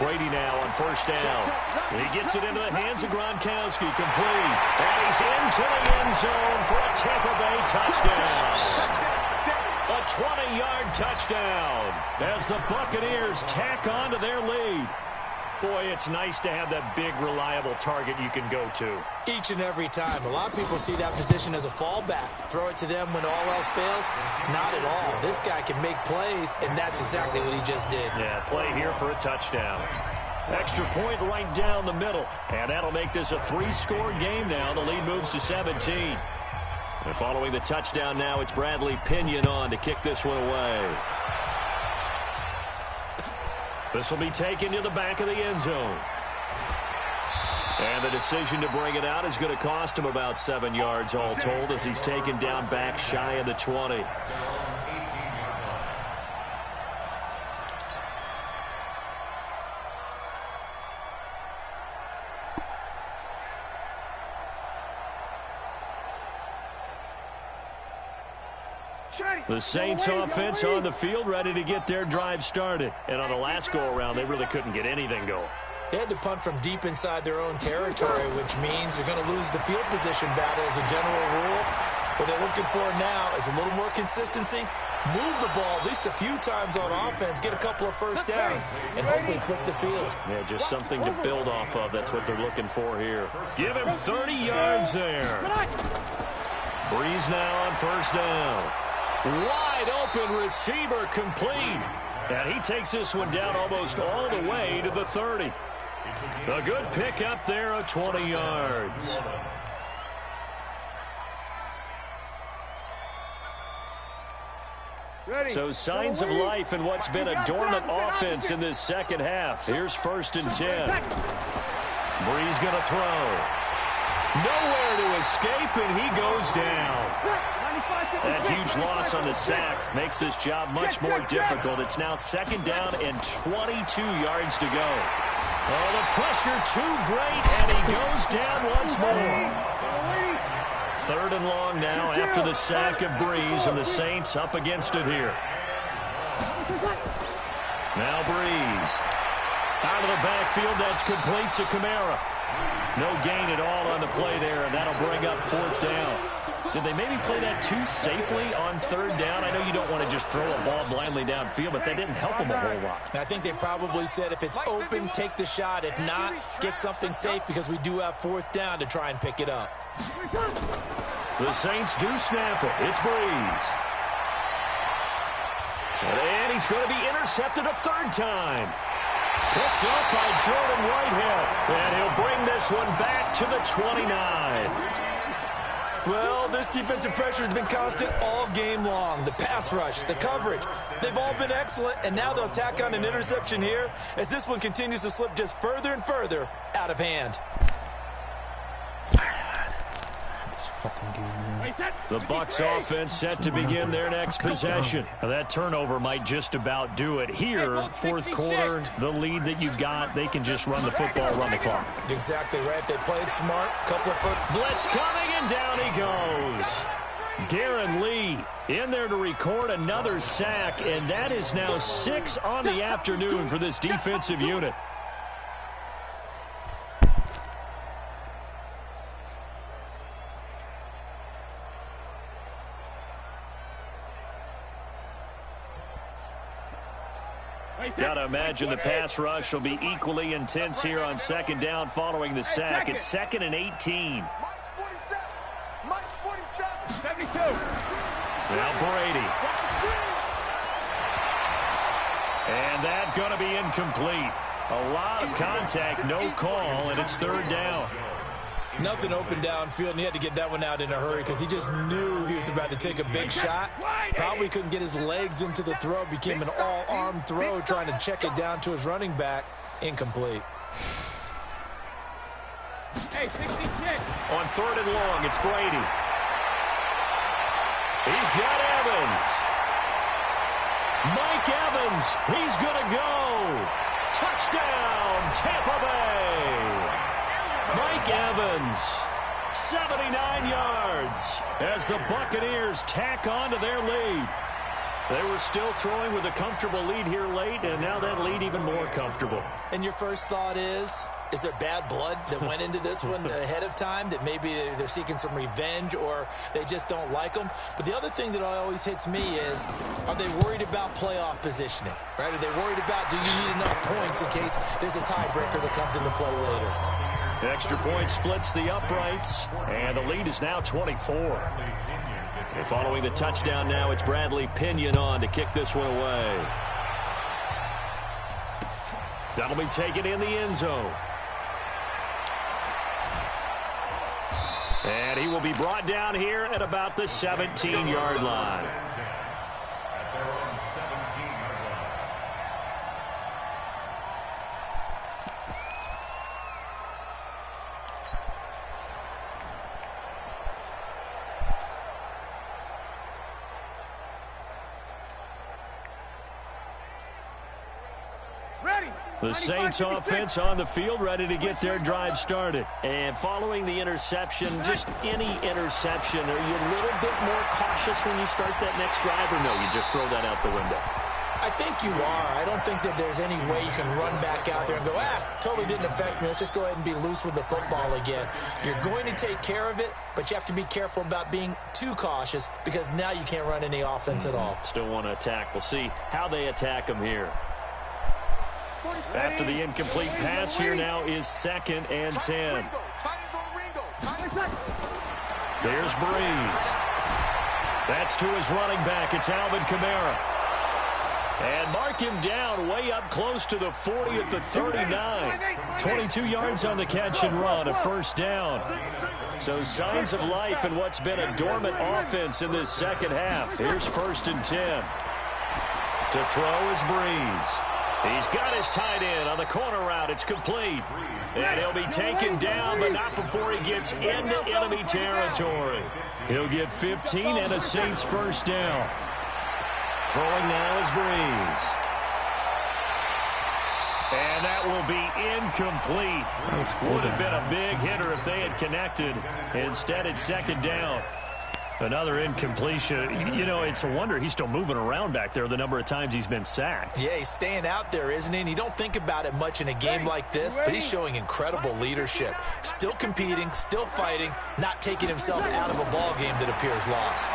Brady now on 1st down. He gets it into the hands of Gronkowski, complete. And he's into the end zone for a Tampa Bay touchdown. A 20-yard touchdown as the Buccaneers tack on to their lead. Boy, it's nice to have that big, reliable target you can go to. Each and every time. A lot of people see that position as a fallback. Throw it to them when all else fails. Not at all. This guy can make plays, and that's exactly what he just did. Yeah, play here for a touchdown. Extra point right down the middle. And that'll make this a 3-score game now. The lead moves to 17. And following the touchdown now, it's Bradley Pinion on to kick this one away. This will be taken to the back of the end zone. And the decision to bring it out is going to cost him about 7 yards all told as he's taken down back shy of the 20. The Saints offense on the field ready to get their drive started. And on the last go-around, they really couldn't get anything going. They had to punt from deep inside their own territory, which means they're going to lose the field position battle as a general rule. What they're looking for now is a little more consistency, move the ball at least a few times on offense, get a couple of first downs, and hopefully flip the field. Yeah, just something to build off of. That's what they're looking for here. Give him 30 yards there. Breeze now on 1st down. Wide open receiver complete. And he takes this one down almost all the way to the 30. A good pickup there of 20 yards. So signs of life in what's been a dormant offense in this second half. Here's 1st and 10. Breeze going to throw. Nowhere to escape, and he goes down. That huge loss on the sack makes this job much more difficult. It's now 2nd down and 22 yards to go. Oh, the pressure too great, and he goes down once more. 3rd and long now after the sack of Breeze, and the Saints up against it here. Now Breeze. Out of the backfield, that's complete to Kamara. No gain at all on the play there, and that'll bring up 4th down. Did they maybe play that too safely on 3rd down? I know you don't want to just throw a ball blindly downfield, but that didn't help them a whole lot. I think they probably said if it's open, take the shot. If not, get something safe because we do have 4th down to try and pick it up. The Saints do snap it. It's Breeze. And he's going to be intercepted a third time. Picked up by Jordan Whitehead. And he'll bring this one back to the 29. Well, this defensive pressure has been constant all game long. The pass rush, the coverage, they've all been excellent, and now they'll tack on an interception here as this one continues to slip just further and further out of hand. This fucking game, man. The Bucs offense set to begin their next possession. Now, that turnover might just about do it. Here, fourth quarter, the lead that you got, they can just run the football, run the clock. Exactly right. They played smart. Couple of foot. Blitz coming, and down he goes. Darren Lee in there to record another sack, and that is now 6 on the afternoon for this defensive unit. Got to imagine the pass rush will be equally intense here on second down following the sack. It's 2nd and 18. Mike 47. 72. Now Brady. And that going to be incomplete. A lot of contact, no call, and it's third down. Nothing open downfield, and he had to get that one out in a hurry because he just knew he was about to take a big shot. Probably couldn't get his legs into the throw. Became an all-arm throw, trying to check it down to his running back. Incomplete. Hey, 66. On 3rd and long, it's Brady. He's got Evans. Mike Evans, he's going to go. Touchdown, Tampa Bay. Mike Evans, 79 yards as the Buccaneers tack on to their lead. They were still throwing with a comfortable lead here late, and now that lead even more comfortable. And your first thought is there bad blood that went into this one ahead of time, that maybe they're seeking some revenge or they just don't like them? But the other thing that always hits me is, are they worried about playoff positioning? Right? Are they worried about, do you need enough points in case there's a tiebreaker that comes into play later? Extra point splits the uprights, and the lead is now 24. And following the touchdown now, it's Bradley Pinion on to kick this one away. That'll be taken in the end zone. And he will be brought down here at about the 17-yard line. The Saints offense on the field, ready to get their drive started. And following the interception, just any interception, are you a little bit more cautious when you start that next drive, or no, you just throw that out the window? I think you are. I don't think that there's any way you can run back out there and go, totally didn't affect me. Let's just go ahead and be loose with the football again. You're going to take care of it, but you have to be careful about being too cautious because now you can't run any offense at all. Still want to attack. We'll see how they attack them here. After the incomplete pass, here now is 2nd and 10. There's Breeze. That's to his running back. It's Alvin Kamara. And mark him down way up close to the 40 at the 39. 22 yards on the catch and run, a first down. So signs of life in what's been a dormant offense in this second half. Here's 1st and 10. To throw is Breeze. He's got his tight end on the corner route. It's complete. And he'll be taken down, but not before he gets into enemy territory. He'll get 15 and a Saints first down. Throwing now is Breeze. And that will be incomplete. Would have been a big hitter if they had connected. Instead, it's 2nd down. Another incompletion. You know, it's a wonder he's still moving around back there the number of times he's been sacked. Yeah, he's staying out there, isn't he? And you don't think about it much in a game like this, but he's showing incredible leadership. Still competing, still fighting, not taking himself out of a ball game that appears lost.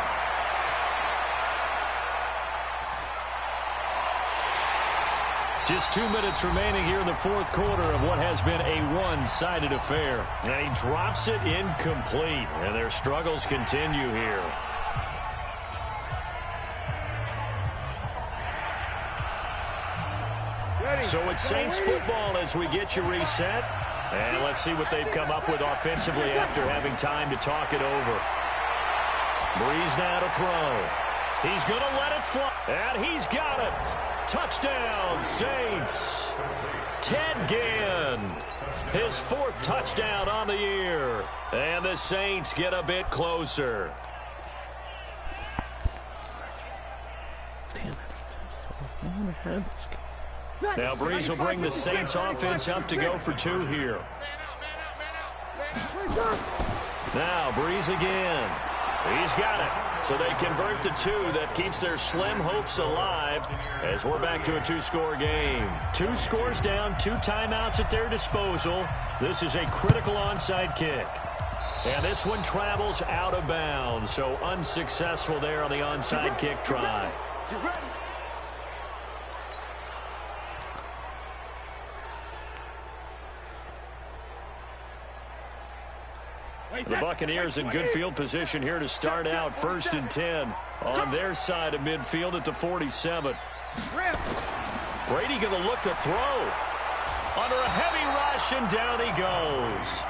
Just 2 minutes remaining here in the fourth quarter of what has been a one-sided affair. And he drops it incomplete, and their struggles continue here. So it's Saints football as we get you reset. And let's see what they've come up with offensively after having time to talk it over. Breeze now to throw. He's going to let it fly. And he's got it. Touchdown, Saints. Ted Ginn. His fourth touchdown on the year. And the Saints get a bit closer. Damn it. I want to have this game. Now Breeze will bring the Saints offense up to go for two here. Now Breeze again. He's got it. So they convert the two. That keeps their slim hopes alive as we're back to a two-score game. 2 scores down, 2 timeouts at their disposal. This is a critical onside kick. And this one travels out of bounds. So unsuccessful there on the onside kick try. The Buccaneers in good field position here to start out 1st and 10 on their side of midfield at the 47. Brady going to look to throw. Under a heavy rush, and down he goes.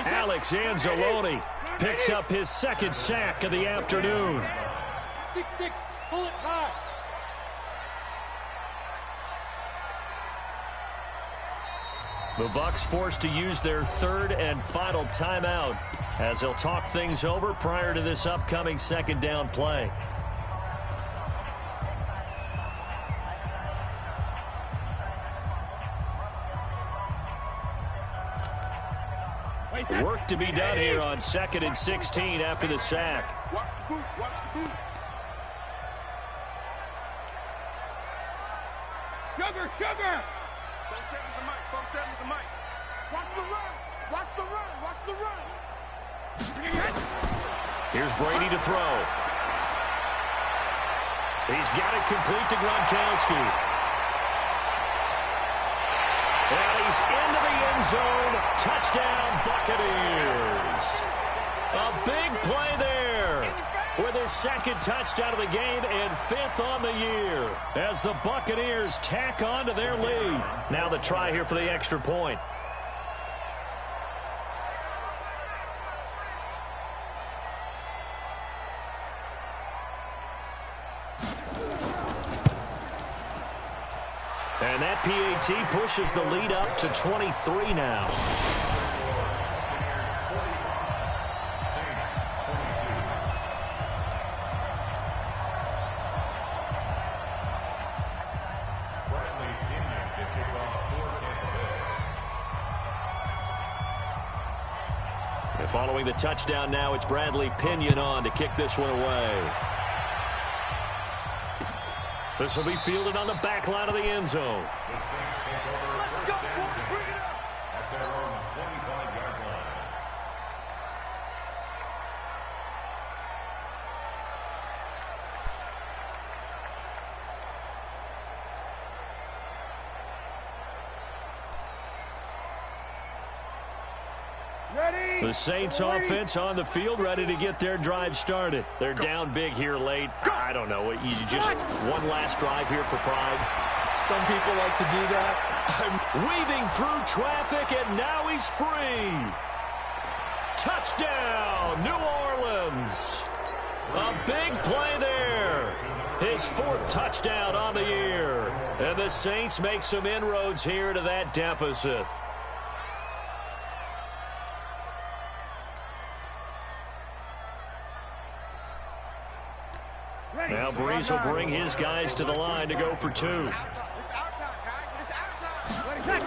Alex Anzalone picks up his 2nd sack of the afternoon. 6-6, pull it high. The Bucs forced to use their 3rd and final timeout as they'll talk things over prior to this upcoming 2nd down play. Work to be done here on 2nd and 16 after the sack. Watch the boot, watch the boot. Sugar! Don't tell me the mic, don't tell me the mic. Watch the run, watch the run, watch the run. Here's Brady to throw. He's got it complete to Gronkowski. And he's into the end zone. Touchdown, Buccaneers. A big play there with his 2nd touchdown of the game and 5th on the year as the Buccaneers tack on to their lead. Now the try here for the extra point. And that PAT pushes the lead up to 23 now. And following the touchdown now, it's Bradley Pinion on to kick this one away. This will be fielded on the back line of the end zone. Let's go, boys, bring it up. At their own 25-yard line. Ready? The Saints offense on the field, ready to get their drive started. They're down big here late. I don't know. You just one last drive here for pride. Some people like to do that. Weaving through traffic, and now he's free. Touchdown, New Orleans. A big play there. His 4th touchdown on the year. And the Saints make some inroads here to that deficit. Now Breeze will bring his guys to the line to go for 2. It's our time, guys. It's our time.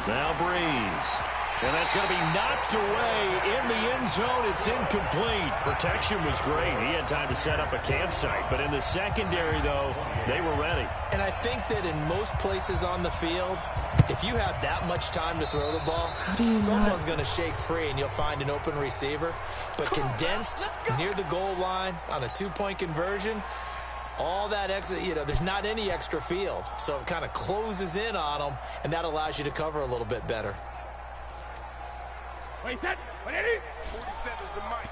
Now Breeze. And that's going to be knocked away in the end zone. It's incomplete. Protection was great. He had time to set up a campsite. But in the secondary, though, they were ready. And I think that in most places on the field, if you have that much time to throw the ball, someone's going to shake free and you'll find an open receiver. But condensed near the goal line on a 2-point conversion, all that extra, there's not any extra field. So it kind of closes in on them, and that allows you to cover a little bit better. Wait, 47 is the mic.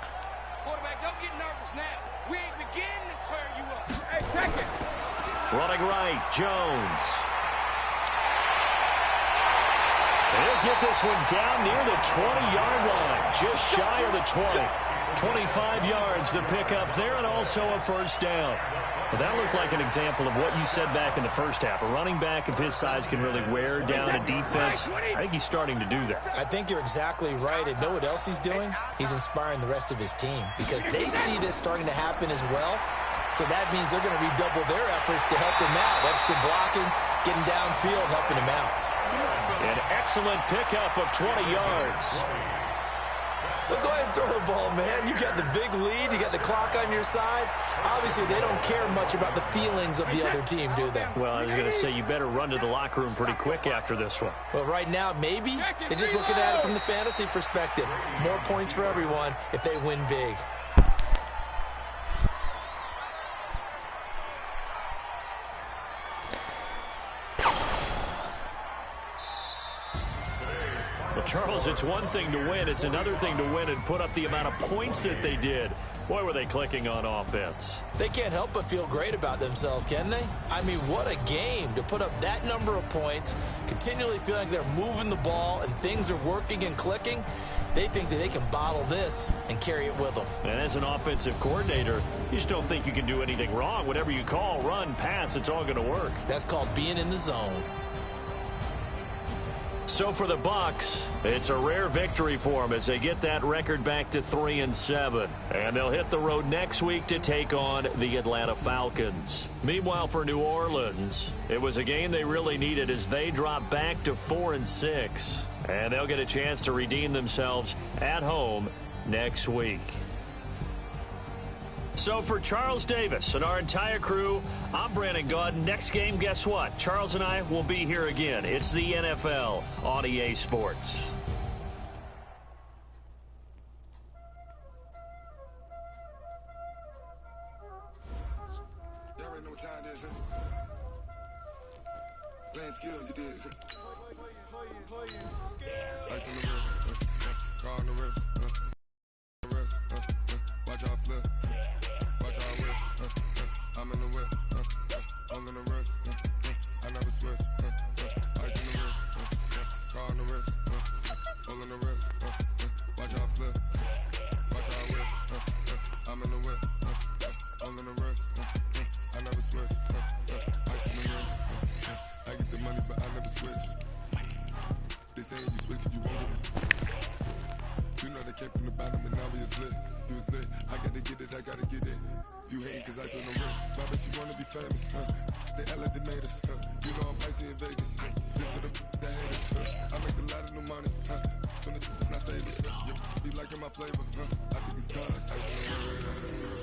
Quarterback, don't get nervous now. We ain't beginning to turn you up. Hey, check it. Running right, Jones. He'll get this one down near the 20-yard line, just shy of the 20. 25 yards the pickup there, and also a first down. Well, that looked like an example of what you said back in the first half. A running back of his size can really wear down a defense. I think he's starting to do that. I think you're exactly right. And know what else he's doing? He's inspiring the rest of his team because they see this starting to happen as well. So that means they're going to redouble their efforts to help him out. Extra blocking, getting downfield, helping him out. An excellent pickup of 20 yards. Well, go ahead and throw the ball, man. You got the big lead. You got the clock on your side. Obviously, they don't care much about the feelings of the other team, do they? Well, I was going to say, you better run to the locker room pretty quick after this one. Well, right now, maybe. They're just looking at it from the fantasy perspective. More points for everyone if they win big. Charles, it's one thing to win. It's another thing to win and put up the amount of points that they did. Boy, were they clicking on offense. They can't help but feel great about themselves, can they? I mean, what a game to put up that number of points, continually feeling like they're moving the ball and things are working and clicking. They think that they can bottle this and carry it with them. And as an offensive coordinator, you just don't think you can do anything wrong. Whatever you call, run, pass, it's all going to work. That's called being in the zone. So for the Bucs, it's a rare victory for them as they get that record back to 3-7. And they'll hit the road next week to take on the Atlanta Falcons. Meanwhile, for New Orleans, it was a game they really needed as they drop back to 4-6. And they'll get a chance to redeem themselves at home next week. So for Charles Davis and our entire crew, I'm Brandon Gaudin. Next game, guess what? Charles and I will be here again. It's the NFL on EA Sports. Y'all already know what time it is, huh? Playing skills, you did. Ice on the wrist, car on the wrist, watch out flip. I'm in the whip, all in the wrist, I never switch, ice in the wrist, car on the wrist, all in the wrist, watch out flip, watch out whip, I'm in the whip, all in the wrist, I never switch, ice in the wrist, I get the money but I never switch, they saying you switch it, you won't get it, you know they came from the bottom and now we is lit, you was lit, I gotta get it, I gotta get it. You hating cause ice on the wrist. Why bet you wanna be famous, They act like they made us, You know I'm icy in Vegas, This for the that hate us, I make a lot of new money, When it's not saving, Be liking my flavor, I think it's cause ice on the wrist.